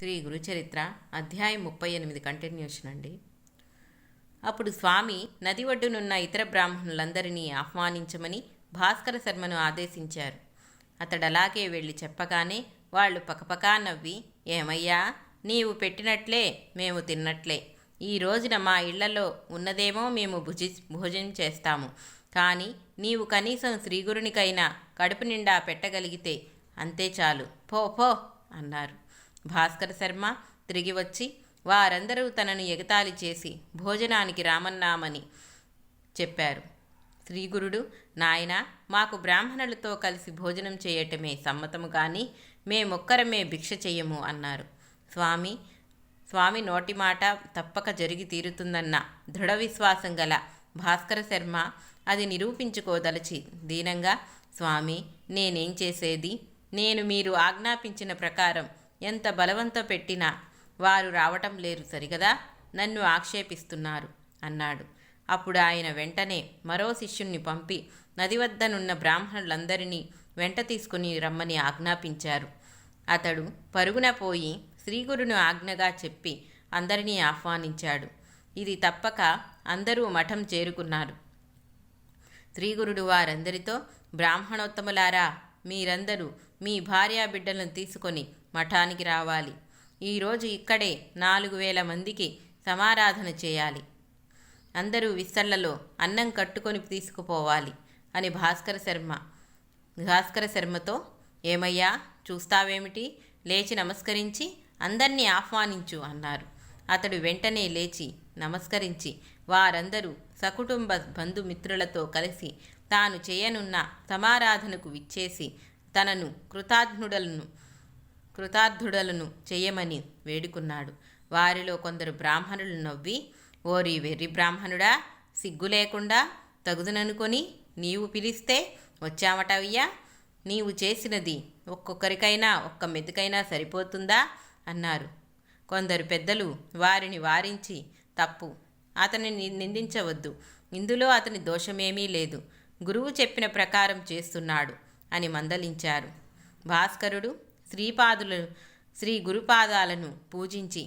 శ్రీ గురుచరిత్ర అధ్యాయం 38 కంటిన్యూషన్ అండి. అప్పుడు స్వామి నది ఒడ్డునున్న ఇతర బ్రాహ్మణులందరినీ ఆహ్వానించమని భాస్కర శర్మను ఆదేశించారు. అతడలాగే వెళ్ళి చెప్పగానే వాళ్ళు పకపకా నవ్వి, ఏమయ్యా, నీవు పెట్టినట్లే మేము తిన్నట్లే. ఈ రోజున మా ఇళ్లలో ఉన్నదేమో మేము భోజనం చేస్తాము, కానీ నీవు కనీసం శ్రీగురునికైనా కడుపు నిండా పెట్టగలిగితే అంతే చాలు, పో పో అన్నారు. భాస్కర శర్మ తిరిగి వచ్చి వారందరూ తనను ఎగతాళి చేసి భోజనానికి రామన్నామని చెప్పారు. శ్రీగురుడు, నాయనా, మాకు బ్రాహ్మణులతో కలిసి భోజనం చేయటమే సమ్మతము, కానీ మేమొక్కరమే భిక్ష చెయ్యము అన్నారు. స్వామి నోటి మాట తప్పక జరిగి తీరుతుందన్న దృఢ విశ్వాసం గల భాస్కర శర్మ అది నిరూపించుకోదలచి దీనంగా, స్వామి, నేనేం చేసేది? నేను మీరు ఆజ్ఞాపించిన ప్రకారం ఎంత బలవంత పెట్టినా వారు రావటం లేరు సరిగదా, నన్ను ఆక్షేపిస్తున్నారు అన్నాడు. అప్పుడు ఆయన వెంటనే మరో శిష్యుణ్ణి పంపి నది వద్దనున్న బ్రాహ్మణులందరినీ వెంట తీసుకుని రమ్మని ఆజ్ఞాపించారు. అతడు పరుగున పోయి శ్రీగురును ఆజ్ఞగా చెప్పి అందరినీ ఆహ్వానించాడు. ఇది తప్పక అందరూ మఠం చేరుకున్నారు. శ్రీగురుడు వారందరితో, బ్రాహ్మణోత్తములారా, మీరందరూ మీ భార్యాబిడ్డలను తీసుకొని మఠానికి రావాలి. ఈరోజు ఇక్కడే 4000 మందికి సమారాధన చేయాలి. అందరూ విస్తళ్లలో అన్నం కట్టుకొని తీసుకుపోవాలి అని భాస్కర శర్మతో, ఏమయ్యా, చూస్తావేమిటి, లేచి నమస్కరించి అందర్నీ ఆహ్వానించు అన్నారు. అతడు వెంటనే లేచి నమస్కరించి వారందరూ సకుటుంబ బంధుమిత్రులతో కలిసి తాను చేయనున్న సమారాధనకు విచ్చేసి తనను కృతార్థుడలను చేయమని వేడుకున్నాడు. వారిలో కొందరు బ్రాహ్మణులు నవ్వి, ఓరి వెర్రి బ్రాహ్మణుడా, సిగ్గు లేకుండా తగుదుననుకొని నీవు పిలిస్తే వచ్చామటయ్యా, నీవు చేసినది ఒక్కొక్కరికైనా ఒక్క మెతుకైనా సరిపోతుందా అన్నారు. కొందరు పెద్దలు వారిని వారించి, తప్పు, అతనిని నిందించవద్దు, ఇందులో అతని దోషమేమీ లేదు, గురువు చెప్పిన ప్రకారం చేస్తున్నాడు అని మందలించారు. భాస్కరుడు శ్రీ గురుపాదాలను పూజించి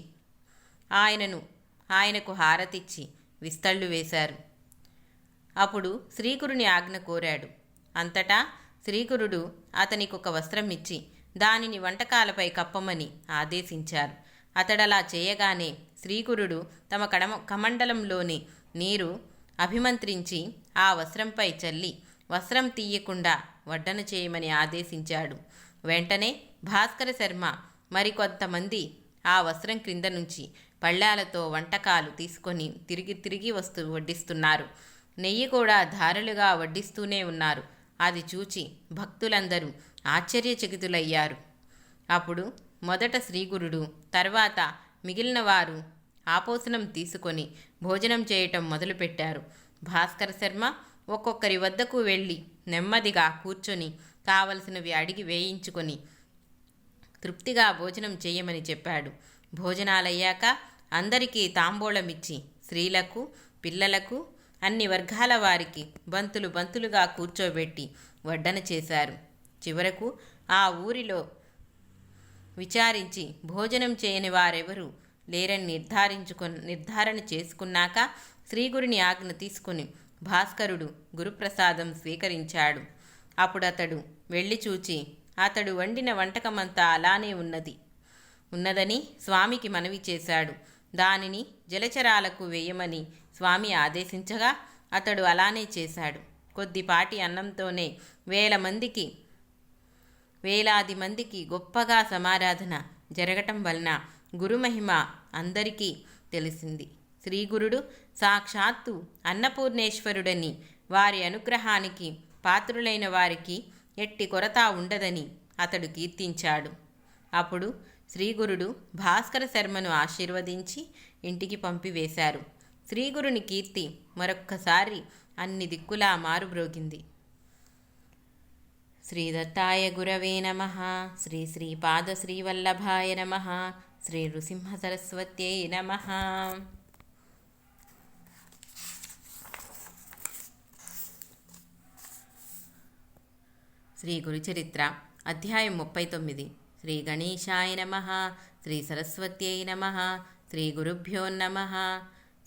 ఆయనకు హారతిచ్చి విస్తళ్ళు వేశారు. అప్పుడు శ్రీగురుని ఆజ్ఞ కోరాడు. అంతటా శ్రీగురుడు అతనికి ఒక వస్త్రం ఇచ్చి దానిని వంటకాలపై కప్పమని ఆదేశించారు. అతడలా చేయగానే శ్రీగురుడు తమ కమండలంలోని నీరు అభిమంత్రించి ఆ వస్త్రంపై చల్లి వస్త్రం తీయకుండా వడ్డన చేయమని ఆదేశించాడు. వెంటనే భాస్కర శర్మ మరికొంతమంది ఆ వస్త్రం క్రింద నుంచి పళ్ళాలతో వంటకాలు తీసుకొని తిరిగి వడ్డిస్తున్నారు. నెయ్యి కూడా ధారలుగా వడ్డిస్తూనే ఉన్నారు. అది చూచి భక్తులందరూ ఆశ్చర్యచకితులయ్యారు. అప్పుడు మొదట శ్రీగురుడు, తర్వాత మిగిలిన వారు ఆపోసనం తీసుకొని భోజనం చేయటం మొదలుపెట్టారు. భాస్కర శర్మ ఒక్కొక్కరి వద్దకు వెళ్ళి నెమ్మదిగా కూర్చొని కావలసినవి అడిగి వేయించుకొని తృప్తిగా భోజనం చేయమని చెప్పాడు. భోజనాలయ్యాక అందరికీ తాంబూలమిచ్చి స్త్రీలకు, పిల్లలకు, అన్ని వర్గాల వారికి బంతులుగా కూర్చోబెట్టి వడ్డన చేశారు. చివరకు ఆ ఊరిలో విచారించి భోజనం చేయని వారెవరూ లేరని నిర్ధారణ చేసుకున్నాక శ్రీగురుని ఆజ్ఞ తీసుకుని భాస్కరుడు గురుప్రసాదం స్వీకరించాడు. అప్పుడు అతడు వెళ్ళి చూచి అతడు వండిన వంటకమంతా అలానే ఉన్నదని స్వామికి మనవి చేశాడు. దానిని జలచరాలకు వేయమని స్వామి ఆదేశించగా అతడు అలానే చేశాడు. కొద్దిపాటి అన్నంతోనే వేలాది మందికి గొప్పగా సమారాధన జరగటం వలన గురుమహిమ అందరికీ తెలిసింది. శ్రీగురుడు సాక్షాత్తు అన్నపూర్ణేశ్వరుడని, వారి అనుగ్రహానికి పాత్రులైన వారికి ఎట్టి కొరత ఉండదని అతడు కీర్తించాడు. అప్పుడు శ్రీగురుడు భాస్కర శర్మను ఆశీర్వదించి ఇంటికి పంపివేశారు. శ్రీగురుని కీర్తి మరొక్కసారి అన్ని దిక్కులా మారుబ్రోగింది. శ్రీదత్తాయ గురవే నమః. శ్రీపాద శ్రీవల్లభాయ నమః. శ్రీ నృసింహ సరస్వత్యై నమః. శ్రీ గురుచరిత్ర అధ్యాయం 39. శ్రీ గణేశాయ నమః. శ్రీ సరస్వత్యై నమః. శ్రీ గురుభ్యో నమః.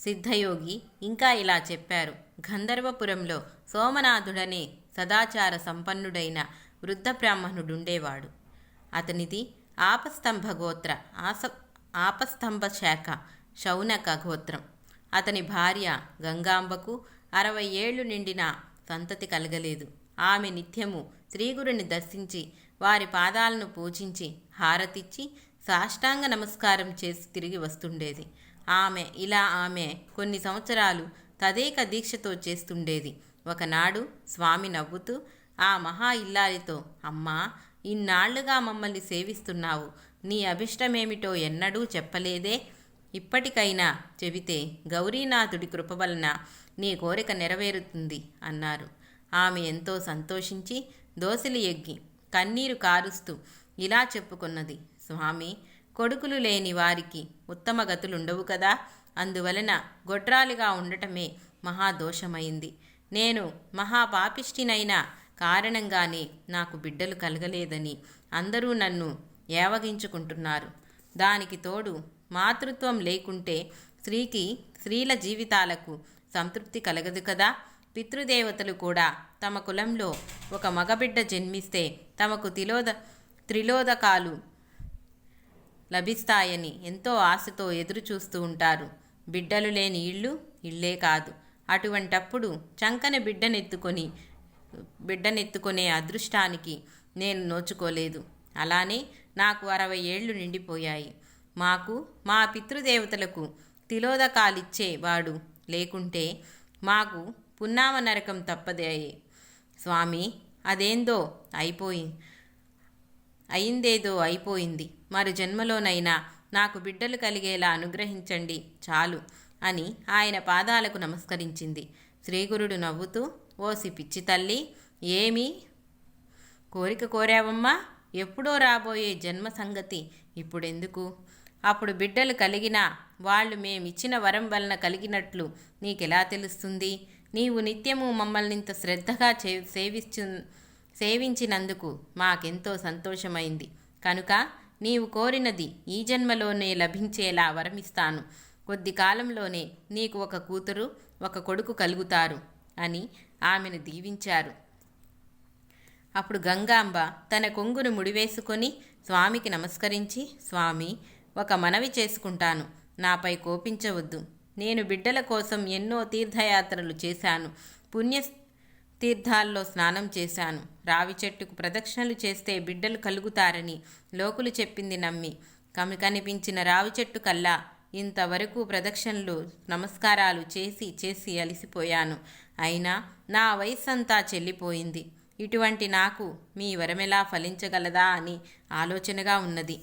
సిద్ధయోగి ఇంకా ఇలా చెప్పారు. గంధర్వపురంలో సోమనాథుడనే సదాచార సంపన్నుడైన వృద్ధ బ్రాహ్మణుడుండేవాడు. అతనిది ఆపస్తంభ గోత్ర ఆపస్తంభ శాఖ శౌనక గోత్రం. అతని భార్య గంగాంబకు 60 ఏళ్లు నిండిన సంతతి కలగలేదు. ఆమె నిత్యము శ్రీగురుని దర్శించి వారి పాదాలను పూజించి హారతిచ్చి సాష్టాంగ నమస్కారం చేసి తిరిగి వస్తుండేది. ఆమె కొన్ని సంవత్సరాలు తదేక దీక్షతో చేస్తుండేది. ఒకనాడు స్వామి నవ్వుతూ ఆ మహా ఇల్లాలితో, అమ్మా, ఇన్నాళ్లుగా మమ్మల్ని సేవిస్తున్నావు, నీ అభిష్టమేమిటో ఎన్నడూ చెప్పలేదే, ఇప్పటికైనా చెబితే గౌరీనాథుడి కృప వలన నీ కోరిక నెరవేరుతుంది అన్నారు. ఆమె ఎంతో సంతోషించి దోసిలి ఎగ్గి కన్నీరు కారుస్తూ ఇలా చెప్పుకున్నది. స్వామి, కొడుకులు లేని వారికి ఉత్తమ గతులుండవు కదా, అందువలన గొడ్రాలిగా ఉండటమే మహాదోషమైంది. నేను మహాపాపిష్టినైన కారణంగానే నాకు బిడ్డలు కలగలేదని అందరూ నన్ను ఏవగించుకుంటున్నారు. దానికి తోడు మాతృత్వం లేకుంటే స్త్రీల జీవితాలకు సంతృప్తి కలగదు కదా. పితృదేవతలు కూడా తమ కులంలో ఒక మగబిడ్డ జన్మిస్తే తమకు త్రిలోదకాలు లభిస్తాయని ఎంతో ఆశతో ఎదురు చూస్తూ ఉంటారు. బిడ్డలు లేని ఇళ్ళే కాదు. అటువంటప్పుడు చంకన బిడ్డనెత్తుకునే అదృష్టానికి నేను నోచుకోలేదు. అలానే నాకు 60 ఏళ్లు నిండిపోయాయి. మా పితృదేవతలకు తిలోదకాలిచ్చే వాడు లేకుంటే మాకు పున్నామ నరకం తప్పదే. స్వామి, అయిందేదో అయిపోయింది. మరు జన్మలోనైనా నాకు బిడ్డలు కలిగేలా అనుగ్రహించండి చాలు అని ఆయన పాదాలకు నమస్కరించింది. శ్రీగురుడు నవ్వుతూ, ఓసి పిచ్చి తల్లి, ఏమీ కోరిక కోరావమ్మా? ఎప్పుడో రాబోయే జన్మ సంగతి ఇప్పుడెందుకు? అప్పుడు బిడ్డలు కలిగినా వాళ్ళు మేమిచ్చిన వరం వలన కలిగినట్లు నీకెలా తెలుస్తుంది? నీవు నిత్యము మమ్మల్నింత శ్రద్ధగా సేవించినందుకు మాకెంతో సంతోషమైంది. కనుక నీవు కోరినది ఈ జన్మలోనే లభించేలా వరమిస్తాను. కొద్ది కాలంలోనే నీకు ఒక కూతురు, ఒక కొడుకు కలుగుతారు అని ఆమెను దీవించారు. అప్పుడు గంగాంబ తన కొంగును ముడివేసుకొని స్వామికి నమస్కరించి, స్వామి, ఒక మనవి చేసుకుంటాను, నాపై కోపించవద్దు. నేను బిడ్డల కోసం ఎన్నో తీర్థయాత్రలు చేశాను. పుణ్యతీర్థాల్లో స్నానం చేశాను. రావి చెట్టుకు ప్రదక్షిణలు చేస్తే బిడ్డలు కలుగుతారని లోకులు చెప్పింది నమ్మి కనిపించిన రావి చెట్టు కల్లా ఇంతవరకు ప్రదక్షిణలు నమస్కారాలు చేసి అలసిపోయాను. అయినా నా వయస్సంతా చెల్లిపోయింది. ఇటువంటి నాకు మీ వరమెలా ఫలించగలదా అని ఆలోచనగా ఉన్నది.